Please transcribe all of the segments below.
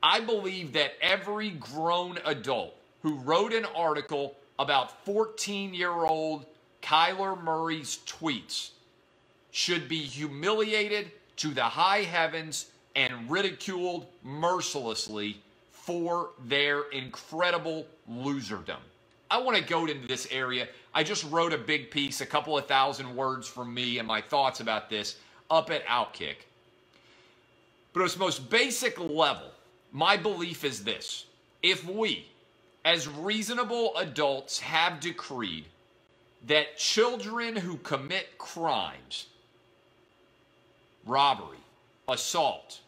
I believe that every grown adult who wrote an article about 14-year-old Kyler Murray's tweets should be humiliated to the high heavens and ridiculed mercilessly for their incredible loserdom. I want to go into this area. I just wrote a big piece, a couple of thousand words from me and my thoughts about this up at Outkick. But at its most basic level, my belief is this. If we, as reasonable adults, have decreed that children who commit crimes, robbery, assault,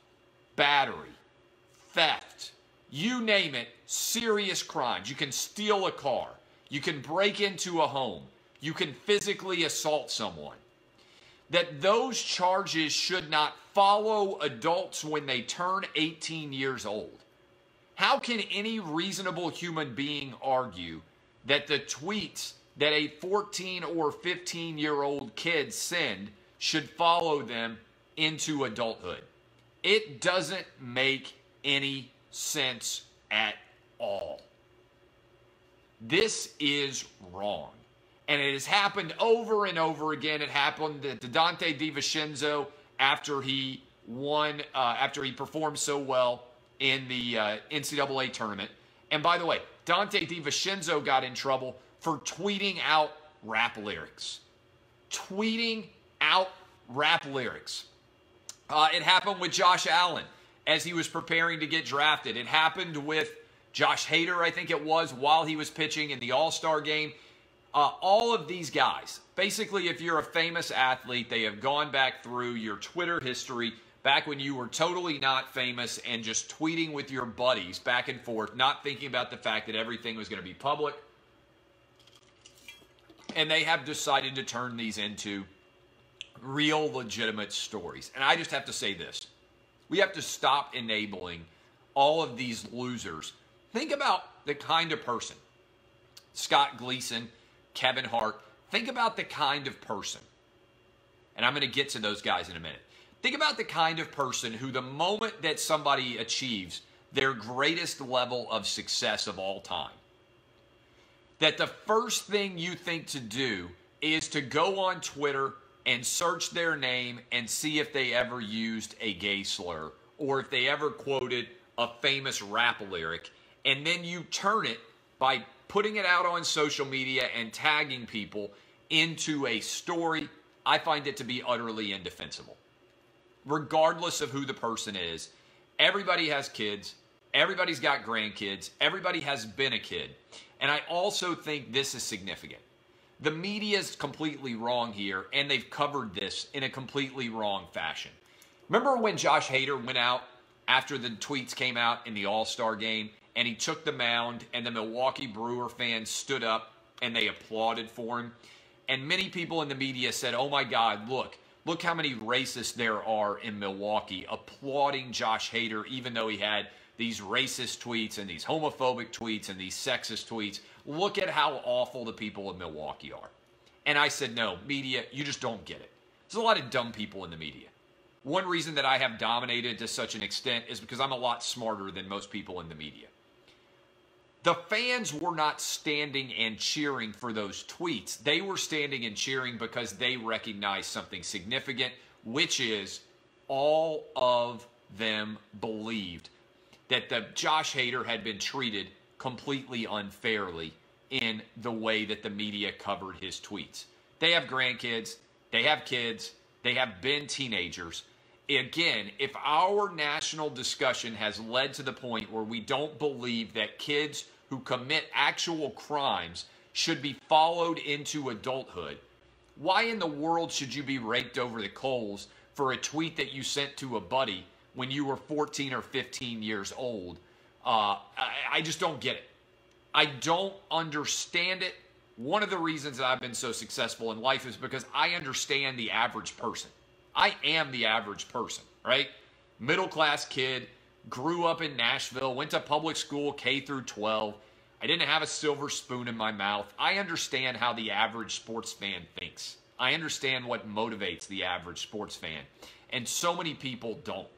battery, theft, you name it, serious crimes. You can steal a car. You can break into a home. You can physically assault someone. That those charges should not follow adults when they turn 18 years old. How can any reasonable human being argue that the tweets that a 14 or 15-year-old kid send should follow them into adulthood? It doesn't make any sense at all. This is wrong. And it has happened over and over again. It happened to Dante DiVincenzo after he won, after he performed so well in the NCAA tournament. And by the way, Dante DiVincenzo got in trouble for tweeting out rap lyrics. Tweeting out rap lyrics. It happened with Josh Allen as he was preparing to get drafted. It happened with Josh Hader, I think it was, while he was pitching in the All-Star game. All of these guys, basically, if you're a famous athlete, they have gone back through your Twitter history back when you were totally not famous and just tweeting with your buddies back and forth, not thinking about the fact that everything was going to be public. And they have decided to turn these into real, legitimate stories. And I just have to say this. We have to stop enabling all of these losers. Think about the kind of person, Scott Gleason, Kevin Hart. Think about the kind of person, and I'm going to get to those guys in a minute. Think about the kind of person who the moment that somebody achieves their greatest level of success of all time, that the first thing you think to do is to go on Twitter and search their name and see if they ever used a gay slur or if they ever quoted a famous rap lyric, and then you turn it by putting it out on social media and tagging people into a story. I find it to be utterly indefensible. Regardless of who the person is, everybody has kids, everybody's got grandkids, everybody has been a kid. And I also think this is significant. The media is completely wrong here, and they've covered this in a completely wrong fashion. Remember when Josh Hader went out after the tweets came out in the All-Star game, and he took the mound, and the Milwaukee Brewer fans stood up, and they applauded for him? And many people in the media said, oh my God, look how many racists there are in Milwaukee, applauding Josh Hader, even though he had these racist tweets and these homophobic tweets and these sexist tweets. Look at how awful the people of Milwaukee are. And I said, no, media, you just don't get it. There's a lot of dumb people in the media. One reason that I have dominated to such an extent is because I'm a lot smarter than most people in the media. The fans were not standing and cheering for those tweets. They were standing and cheering because they recognized something significant, which is all of them believed that the Josh Hader had been treated completely unfairly in the way that the media covered his tweets. They have grandkids, they have kids, they have been teenagers. Again, if our national discussion has led to the point where we don't believe that kids who commit actual crimes should be followed into adulthood, why in the world should you be raked over the coals for a tweet that you sent to a buddy when you were 14 or 15 years old? I just don't get it. I don't understand it. One of the reasons that I've been so successful in life is because I understand the average person. I am the average person, right? Middle-class kid, grew up in Nashville, went to public school K through 12. I didn't have a silver spoon in my mouth. I understand how the average sports fan thinks. I understand what motivates the average sports fan. And so many people don't.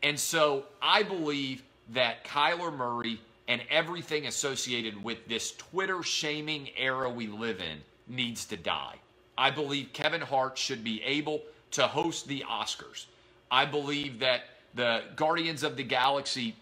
And so I believe that Kyler Murray and everything associated with this Twitter shaming era we live in needs to die. I believe Kevin Hart should be able to host the Oscars. I believe that the Guardians of the Galaxy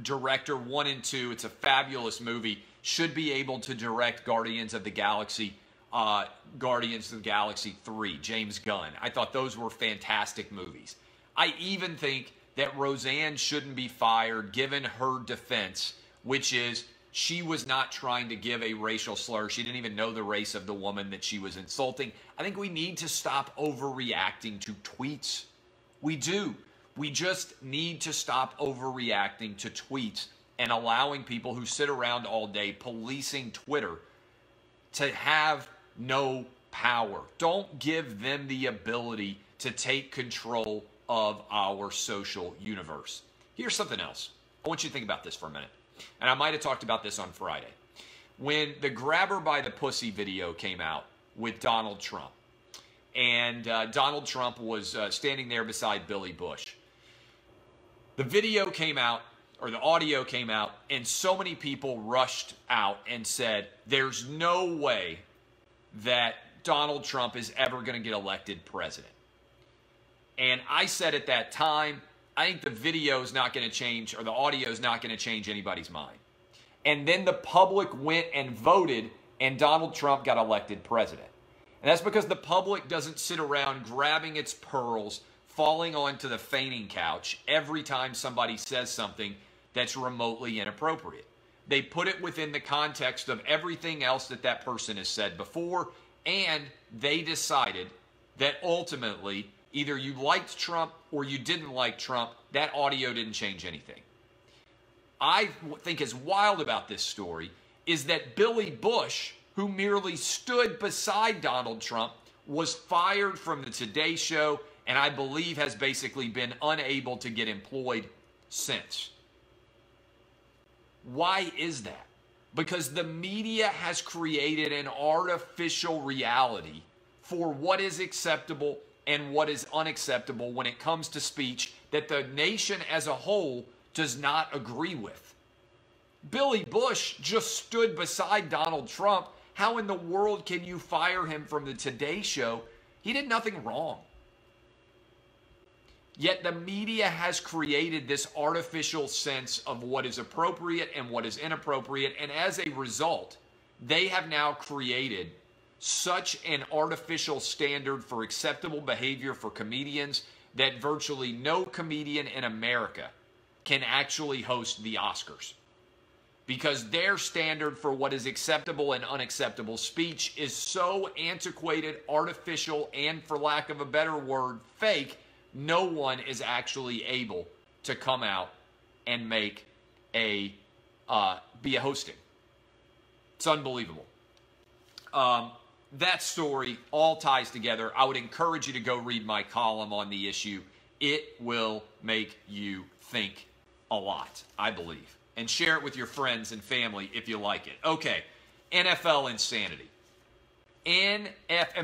director 1 and 2, it's a fabulous movie, should be able to direct Guardians of the Galaxy 3, James Gunn. I thought those were fantastic movies. I even think that Roseanne shouldn't be fired given her defense, which is she was not trying to give a racial slur. She didn't even know the race of the woman that she was insulting. I think we need to stop overreacting to tweets. We do. We just need to stop overreacting to tweets and allowing people who sit around all day policing Twitter to have no power. Don't give them the ability to take control of our social universe. Here's something else. I want you to think about this for a minute. And I might have talked about this on Friday. When the grabber by the pussy video came out with Donald Trump, and Donald Trump was standing there beside Billy Bush, the video came out, or the audio came out, and so many people rushed out and said, there's no way that Donald Trump is ever going to get elected president. And I said at that time, I think the video is not going to change, or the audio is not going to change anybody's mind. And then the public went and voted, and Donald Trump got elected president. And that's because the public doesn't sit around grabbing its pearls, falling onto the fainting couch every time somebody says something that's remotely inappropriate. They put it within the context of everything else that that person has said before, and they decided that ultimately, either you liked Trump or you didn't like Trump, that audio didn't change anything. I think is wild about this story is that Billy Bush, who merely stood beside Donald Trump, was fired from the Today Show, and I believe has basically been unable to get employed since. Why is that? Because the media has created an artificial reality for what is acceptable and what is unacceptable when it comes to speech that the nation as a whole does not agree with. Billy Bush just stood beside Donald Trump. How in the world can you fire him from the Today Show? He did nothing wrong. Yet the media has created this artificial sense of what is appropriate and what is inappropriate, and as a result, they have now created such an artificial standard for acceptable behavior for comedians that virtually no comedian in America can actually host the Oscars. Because their standard for what is acceptable and unacceptable speech is so antiquated, artificial, and for lack of a better word, fake, no one is actually able to come out and make be a hosting. It's unbelievable. That story all ties together. I would encourage you to go read my column on the issue. It will make you think a lot, I believe. And share it with your friends and family if you like it. Okay, NFL insanity. And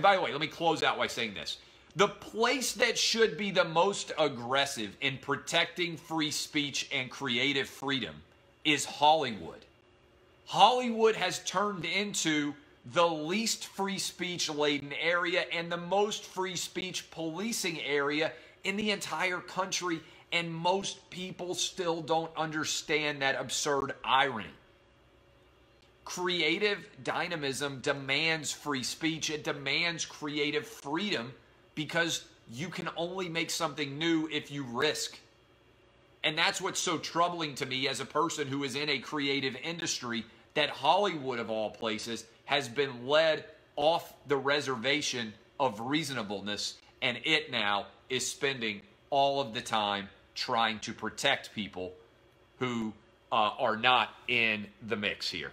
by the way, let me close out by saying this. The place that should be the most aggressive in protecting free speech and creative freedom is Hollywood. Hollywood has turned into the least free speech laden area and the most free speech policing area in the entire country, and most people still don't understand that absurd irony. Creative dynamism demands free speech. It demands creative freedom because you can only make something new if you risk. And that's what's so troubling to me as a person who is in a creative industry, that Hollywood, of all places, has been led off the reservation of reasonableness, and it now is spending all of the time trying to protect people who are not in the mix here.